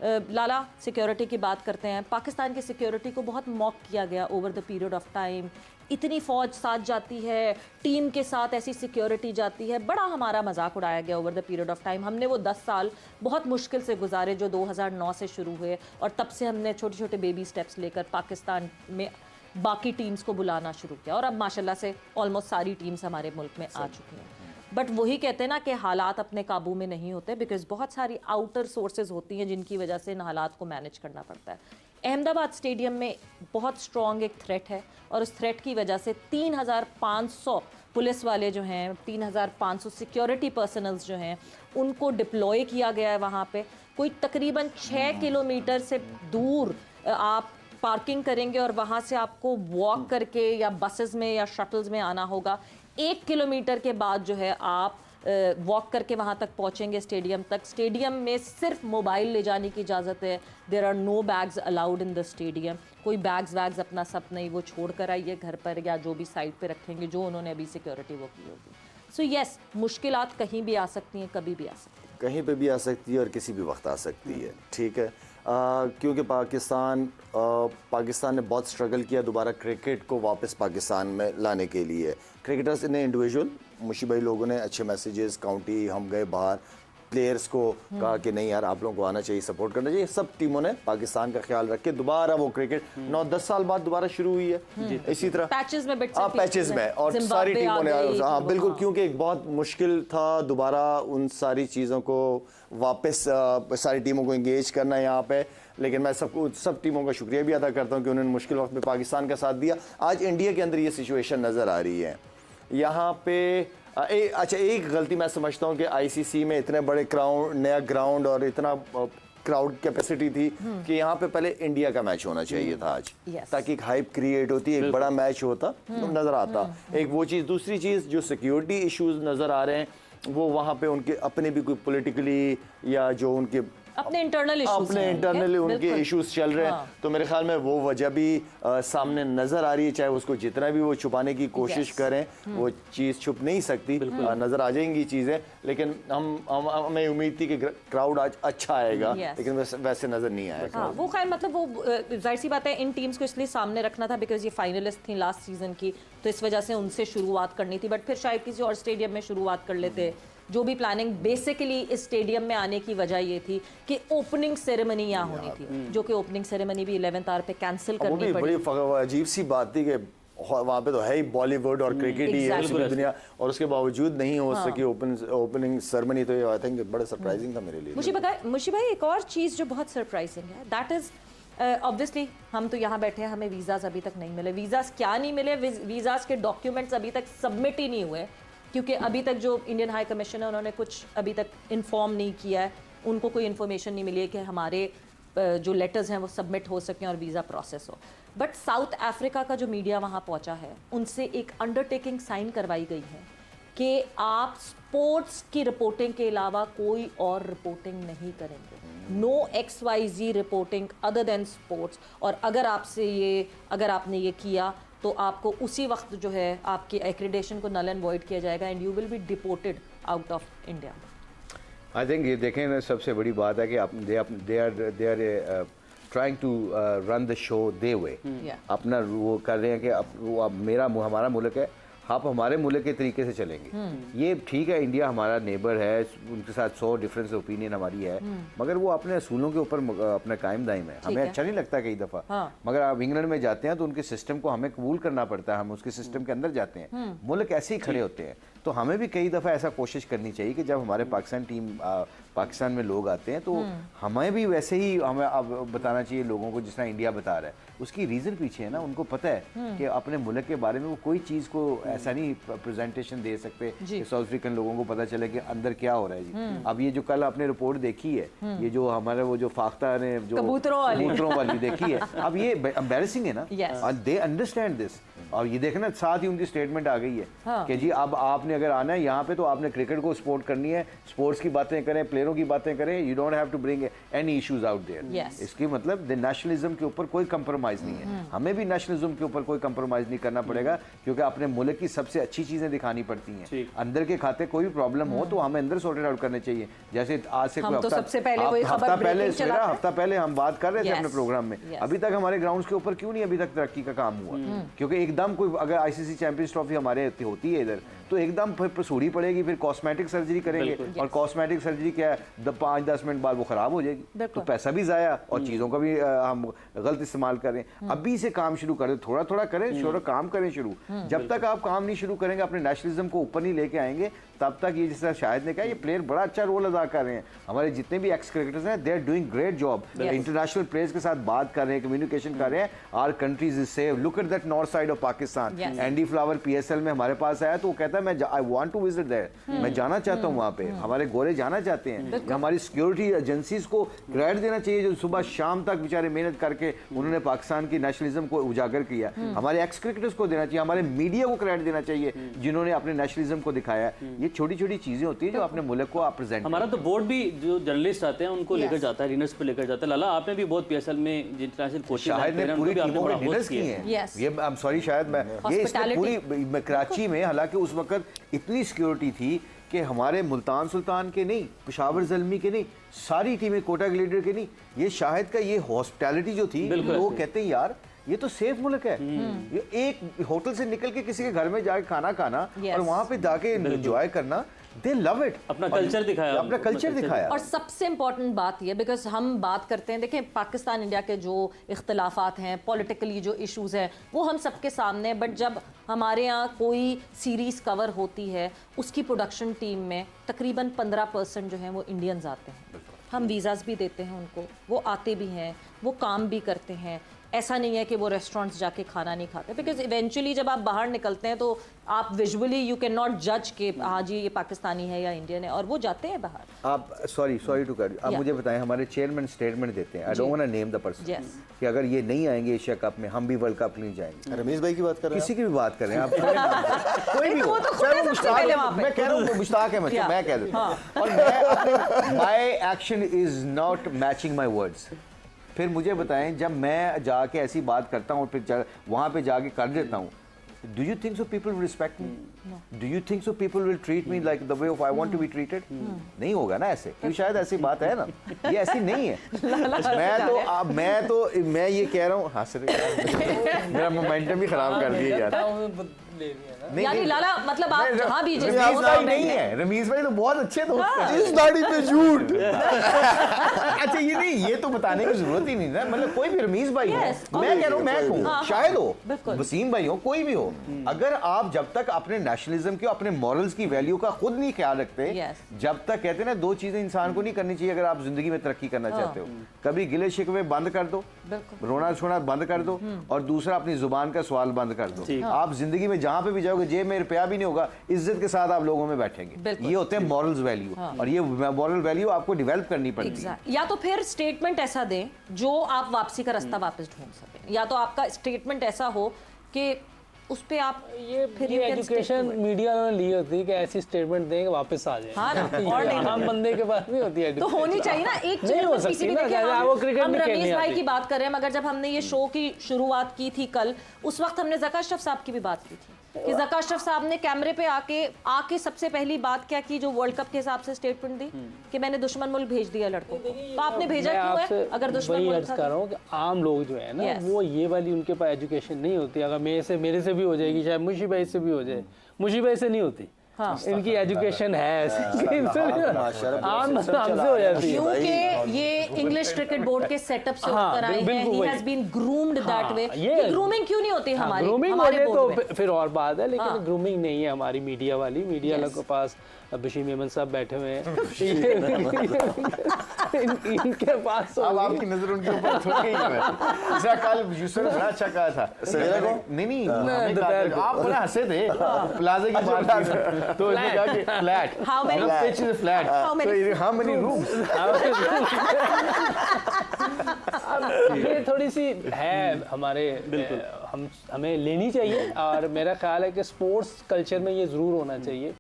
लाला security की बात करते हैं, पाकिस्तान की सिक्योरिटी को बहुत मॉक किया गया over the period of time. इतनी फ़ौज साथ जाती है, टीम के साथ ऐसी सिक्योरिटी जाती है, बड़ा हमारा मजाक उड़ाया गया over the period of time. हमने वो 10 साल बहुत मुश्किल से गुजारे जो 2009 से शुरू हुए, और तब से हमने छोटे छोटे बेबी स्टेप्स लेकर पाकिस्तान में बाकी टीम्स को बुलाना शुरू किया, और अब माशाल्लाह से ऑलमोस्ट सारी टीम्स हमारे मुल्क में आ चुकी हैं। बट वही कहते हैं ना कि हालात अपने काबू में नहीं होते, बिकॉज बहुत सारी आउटर सोर्सेज होती हैं जिनकी वजह से इन हालात को मैनेज करना पड़ता है। अहमदाबाद स्टेडियम में बहुत स्ट्रॉन्ग एक थ्रेट है, और उस थ्रेट की वजह से 3500 पुलिस वाले जो हैं, 3500 सिक्योरिटी पर्सनल्स जो हैं, उनको डिप्लॉय किया गया है वहाँ पे। कोई तकरीबन 6 किलोमीटर से दूर आप पार्किंग करेंगे और वहाँ से आपको वॉक करके या बसेस में या शटल्स में आना होगा। 1 किलोमीटर के बाद जो है आप वॉक करके वहाँ तक पहुँचेंगे स्टेडियम तक। स्टेडियम में सिर्फ मोबाइल ले जाने की इजाज़त है। There are no bags allowed in the stadium. कोई बैग्स वैग्स अपना सब नहीं, वो छोड़ कर आइए घर पर, या जो भी साइड पे रखेंगे जो उन्होंने अभी सिक्योरिटी वो की होगी। सो यस, मुश्किलात कहीं भी आ सकती हैं, कभी भी आ सकती हैं, कहीं पे भी आ सकती है और किसी भी वक्त आ सकती है। ठीक है, क्योंकि पाकिस्तान ने बहुत स्ट्रगल किया दोबारा क्रिकेट को वापस पाकिस्तान में लाने के लिए। क्रिकेटर्स ने इंडिविजुअल, मुशी भाई लोगों ने अच्छे मैसेजेस, काउंटी हम गए बाहर, प्लेयर्स को कहा कि नहीं यार आप लोगों को आना चाहिए, सपोर्ट करना चाहिए। सब टीमों ने पाकिस्तान का ख्याल रख के दोबारा वो क्रिकेट 9-10 साल बाद दोबारा शुरू हुई है। इसी तरह पैचेस में और सारी टीमों ने, हाँ बिल्कुल, क्योंकि एक बहुत मुश्किल था दोबारा उन सारी चीज़ों को वापस सारी टीमों को इंगेज करना यहाँ पे। लेकिन मैं सब टीमों का शुक्रिया भी अदा करता हूँ कि उन्होंने मुश्किल वक्त में पाकिस्तान का साथ दिया। आज इंडिया के अंदर ये सिचुएशन नज़र आ रही है यहाँ पे। अच्छा, एक गलती मैं समझता हूँ कि आईसीसी में इतने बड़े नया ग्राउंड और इतना क्राउड कैपेसिटी थी कि यहाँ पे पहले इंडिया का मैच होना चाहिए था आज, ताकि एक हाइप क्रिएट होती, एक बड़ा मैच होता तो नज़र आता। एक वो चीज़। दूसरी चीज़, जो सिक्योरिटी इश्यूज नज़र आ रहे हैं वो वहाँ पे उनके अपने भी कोई पॉलिटिकली या जो उनके अपने इंटरनल उनके इश्यूज चल रहे हैं, तो मेरे ख्याल में वो वजह भी सामने नजर आ रही है। चाहे उसको जितना भी वो छुपाने की कोशिश करें, वो चीज़ छुप नहीं सकती, नजर आ जाएंगी चीज़ें। लेकिन हमें उम्मीद थी कि क्राउड आज अच्छा आएगा, लेकिन वैसे नजर नहीं आएगा। वो खैर मतलब वो जाहिर सी बात है, इन टीम्स को इसलिए सामने रखना था बिकॉज ये फाइनलिस्ट थी लास्ट सीजन की, तो इस वजह से उनसे शुरुआत करनी थी। बट फिर शायद किसी और स्टेडियम में शुरुआत कर लेते। जो भी प्लानिंग बेसिकली इस स्टेडियम में आने की वजह ये थी कि ओपनिंग सेरेमनी यहाँ होनी थी, जो कि ओपनिंग सेरेमनी भी 11th आवर पे कैंसिल करनी पड़ी। बड़ी अजीब सी बात थी कि वहाँ पे तो है ही बॉलीवुड और क्रिकेट ही है पूरी दुनिया, और उसके बावजूद नहीं हो सकी ओपनिंग सेरेमनी। तो ये आई थिंक बड़ा सरप्राइजिंग था मेरे लिए। मुशी भाई, एक और चीज़ जो बहुत सरप्राइजिंग है, दैट इज़ ऑब्वियसली हम तो यहाँ बैठे हैं, हमें वीज़ाज़ अभी तक नहीं मिले। वीज़ाज़ क्या नहीं मिले? वीज़ाज़ के डॉक्यूमेंट्स अभी तक सबमिट ही नहीं हुए, क्योंकि अभी तक जो इंडियन हाई कमीशन है उन्होंने कुछ अभी तक इन्फॉर्म नहीं किया है। उनको कोई इन्फॉर्मेशन नहीं मिली है कि हमारे जो लेटर्स हैं वो सबमिट हो सकें और वीज़ा प्रोसेस हो। बट साउथ अफ्रीका का जो मीडिया वहाँ पहुँचा है, उनसे एक अंडरटेकिंग साइन करवाई गई है कि आप स्पोर्ट्स की रिपोर्टिंग के अलावा कोई और रिपोर्टिंग नहीं करेंगे। No XYZ reporting other than sports. और अगर आपने ये किया तो आपको उसी वक्त जो है आपकी एक्रेडिटेशन को नल एंड वॉइड किया जाएगा and you will be deported out of India. I think ये देखें ना, सबसे बड़ी बात है कि they are trying to run the show their way, अपना वो कर रहे हैं कि हमारा मुल्क है, आप हमारे मुल्क के तरीके से चलेंगे। ये ठीक है, इंडिया हमारा नेबर है, उनके साथ 100 डिफरेंस ओपिनियन हमारी है, मगर वो अपने असूलों के ऊपर अपना कायम दायम है। हमें अच्छा नहीं लगता कई दफ़ा, मगर आप इंग्लैंड में जाते हैं तो उनके सिस्टम को हमें कबूल करना पड़ता है, हम उसके सिस्टम के अंदर जाते हैं, मुल्क ऐसे ही खड़े होते हैं। तो हमें भी कई दफ़ा ऐसा कोशिश करनी चाहिए कि जब हमारे पाकिस्तान में लोग आते हैं तो हमें भी वैसे ही हमें अब बताना चाहिए लोगों को जिस तरह इंडिया बता रहा है। उसकी रीज़न पीछे है ना, उनको पता है कि अपने मुल्क के बारे में वो कोई चीज़ को ऐसा नहीं प्रेजेंटेशन दे सकते कि साउथ अफ्रीकन लोगों को पता चले कि अंदर क्या हो रहा है जी। अब ये जो कल आपने रिपोर्ट देखी है, ये जो हमारे वो जो फाख्ता ने जो कबूतरों वाली देखी है, अब ये एम्बैरेसिंग है ना, दे अंडरस्टैंड दिस। और ये देखना साथ ही उनकी स्टेटमेंट आ गई है कि जी अब आपने अगर आना है यहाँ पे तो आपने क्रिकेट को सपोर्ट करनी है, स्पोर्ट्स की बातें करें, प्लेयरों की बातें करें, you don't have to bring any issues out there. इसकी मतलब नेशनलिज्म के ऊपर कोई कंप्रोमाइज नहीं है, हमें भी नेशनलिज्म के ऊपर कोई कंप्रोमाइज नहीं करना पड़ेगा, क्योंकि अपने मुल्क की सबसे अच्छी चीजें दिखानी पड़ती हैं। अंदर के खाते कोई भी प्रॉब्लम हो तो हमें अंदर सॉर्टेड आउट करने चाहिए। जैसे आज से हफ्ता पहले हम बात कर रहे थे अपने प्रोग्राम में, अभी तक हमारे ग्राउंड्स के ऊपर क्यों नहीं अभी तक तरक्की का काम हुआ? क्योंकि एकदम कोई अगर आईसीसी चैंपियंस ट्रॉफी हमारे होती है इधर तो एकदम फिर सूढ़ी पड़ेगी, फिर कॉस्मेटिक सर्जरी करेंगे और कॉस्मेटिक सर्जरी क्या है 5-10 मिनट बाद वो खराब हो जाएगी, तो पैसा भी जाया और चीजों का भी हम गलत इस्तेमाल करें। अभी से काम शुरू करें, थोड़ा थोड़ा करें, थोड़ा काम करें शुरू। जब तक आप काम नहीं शुरू करेंगे, अपने नेशनलिज्म को ऊपर नहीं लेके आएंगे, तब तक ये जिस शाहिद ने कहा ये प्लेयर बड़ा अच्छा रोल अदा कर रहे हैं। हमारे जितने भी एक्स क्रिकेटर्स हैं they are doing great job, international players के साथ बात कर रहे हैं, कम्युनिकेशन कर रहे हैं। Our countries is safe, look at that north side of Pakistan. Andy Flower PSL में हमारे पास आया तो वो कहता है मैं I want to visit there, मैं जाना चाहता हूं वहां पे, हमारे गोरे जाना चाहते हैं। हमारी सिक्योरिटी एजेंसीज को क्रेडिट देना चाहिए जो सुबह शाम तक बेचारे मेहनत करके उन्होंने पाकिस्तान की नेशनलिज्म को उजागर किया। हमारे एक्स क्रिकेटर्स को देना चाहिए, हमारे मीडिया को क्रेडिट देना चाहिए जिन्होंने अपने नेशनलिज्म को दिखाया। ये छोटी छोटी चीजें होती है जो अपने मुल्क को आप प्रेजेंट। हमारा तो बोर्ड भी जो जर्नलिस्ट आते हैं उनको लेकर जाता है, डिनर्स पे लेकर जाता है। लाला आपने भी बहुत पीएसएल में इंटरनेशनल कोचिंग शायद ने पूरी टीमों में डिनर्स किए हैं। ये आई एम सॉरी शायद मैं ये इसमें पूरी कराची में, हालांकि उस वक्त इतनी सिक्योरिटी थी कि हमारे मुल्तान सुल्तान के नहीं, पेशावर ज़ल्मी के नहीं, सारी टीमें कोटा ग्लेडियर के नहीं, ये शाहिद का ये हॉस्पिटैलिटी जो थी, तो वो कहते हैं यार ये तो सेफ मुल्क है। ये एक होटल से निकल के किसी के घर में जाके खाना खाना और वहां पे जाके एंजॉय करना, दे लव इट, अपना कल्चर दिखाया, अपना कल्चर दिखाया। और सबसे इंपॉर्टेंट बात ये, बिकॉज हम बात करते हैं, देखें पाकिस्तान इंडिया के जो इख्तलाफात हैं, पॉलिटिकली जो इश्यूज हैं, वो हम सबके सामने, बट जब हमारे यहाँ कोई सीरीज कवर होती है उसकी प्रोडक्शन टीम में तकरीबन 15% जो है वो इंडियंस आते हैं। हम वीज़ास भी देते हैं उनको, वो आते भी हैं, वो काम भी करते हैं। ऐसा नहीं है कि वो रेस्टोरेंट्स जाके खाना नहीं खाते, बिकॉज इवेंचुअली जब आप बाहर निकलते हैं तो आप विजुअली यू कैन नॉट जज कि हाँ जी ये पाकिस्तानी है या इंडियन है, और वो जाते हैं बाहर। आप सॉरी टू कर, आप मुझे बताएं, हमारे चेयरमैन स्टेटमेंट देते हैं, I don't want to name the person, कि अगर ये नहीं आएंगे एशिया कप में, हम भी वर्ल्ड कप नहीं जाएंगे। रमीज भाई की बात कर रहे हैं, किसी की भी बात कर रहे हैं आप, कोई भी हो, मैं कह रहा हूँ मुश्ताक है, मैं कह देता हूँ, और मैं my action is not matching my words. फिर मुझे बताएं, जब मैं जाके ऐसी बात करता हूँ और फिर वहाँ पे जाके कर देता हूँ, do you think so people will respect me? No. Do you think so people will treat me like the way of I want to be treated? नहीं होगा ना ऐसे, क्योंकि शायद ऐसी बात है ना, ये ऐसी नहीं है। मैं ये कह रहा हूँ, हाँ सर मेरा मोमेंटम भी खराब कर दिया यार। यानी लाला मतलब आप जहाँ भी रमीज भाई नहीं है, रमीज भाई तो बहुत अच्छे दोस्त हैं। इस दाढ़ी पे झूठ। अच्छा ये नहीं, ये तो बताने की जरूरत ही नहीं ना, मतलब कोई भी रमीज भाई हो, मैं कह रहा हूँ, मैं हूँ, शायद हो, वसीम भाई हो, कोई भी हो, अगर आप जब तक अपने नेशनलिज्म के, अपने मॉरल्स की वैल्यू का खुद नहीं ख्याल रखते, जब तक कहते हैं ना दो चीजें इंसान को नहीं करनी चाहिए अगर आप जिंदगी में तरक्की करना चाहते हो, कभी गिले शिकवे बंद कर दो, रोना छोना बंद कर दो, और दूसरा अपनी जुबान का सवाल बंद कर दो। आप जिंदगी में जहां पे भी जाओगे, जेब में रुपया भी नहीं होगा, इज्जत के साथ आप लोगों में बैठेंगे। ये होते हैं मॉरल्स वैल्यू, और ये मॉरल वैल्यू आपको डेवलप करनी पड़ती है। या तो फिर स्टेटमेंट ऐसा दें जो आप वापसी का रास्ता वापस ढूंढ सकें, या तो आपका स्टेटमेंट ऐसा हो कि उस पे आप ये एजुकेशन मीडिया ने ली होती है कि ऐसी स्टेटमेंट देंगे वापस आ जाए। हाँ ना, और नहीं आम बंदे के पास भी होती है तो होनी चाहिए ना एक चीज। हो सकती ना, वो क्रिकेट हम में रमीज भाई की बात कर रहे हैं, मगर जब हमने ये शो की शुरुआत की थी कल, उस वक्त हमने ज़का अशरफ साहब की भी बात की थी कि ज़का अशरफ साहब ने कैमरे पे आके सबसे पहली बात क्या की, जो वर्ल्ड कप के हिसाब से स्टेटमेंट दी कि मैंने दुश्मन मुल्क भेज दिया लड़कों को। तो आपने भेजा क्यों है अगर दुश्मन मुल्क? कर रहा हूँ कि आम लोग जो है ना, वो ये वाली उनके पास एजुकेशन नहीं होती। अगर मेरे से भी हो जाएगी, शायद मुशी भाई से भी हो जाए, मुशी भाई से नहीं होती। हाँ। इनकी एजुकेशन है आम हमसे हो जाती है, क्योंकि ये इंग्लिश क्रिकेट बोर्ड के सेटअप से ऊपर आए हैं। He has been groomed that way. ये ग्रूमिंग क्यों नहीं होती हमारी? ग्रूमिंग हो जाए तो फिर और बात है, लेकिन ग्रूमिंग नहीं है हमारी मीडिया वाली। मीडिया लोग के पास बशीर मेमन साहब बैठे हुए हैं, इनके पास अब आपकी नजर उनके ऊपर थोड़ी है। जैसा कल यूसुफ ने बड़ा अच्छा कहा था, नहीं आप बड़ा हंसे थे प्लाजा की बात, तो उसने कहा कि flat, how many pitch is flat, तो हाउ मेनी रूम्स, ये थोड़ी सी है हमारे हमें लेनी चाहिए, और मेरा ख्याल है कि स्पोर्ट्स कल्चर में ये ज़रूर होना चाहिए।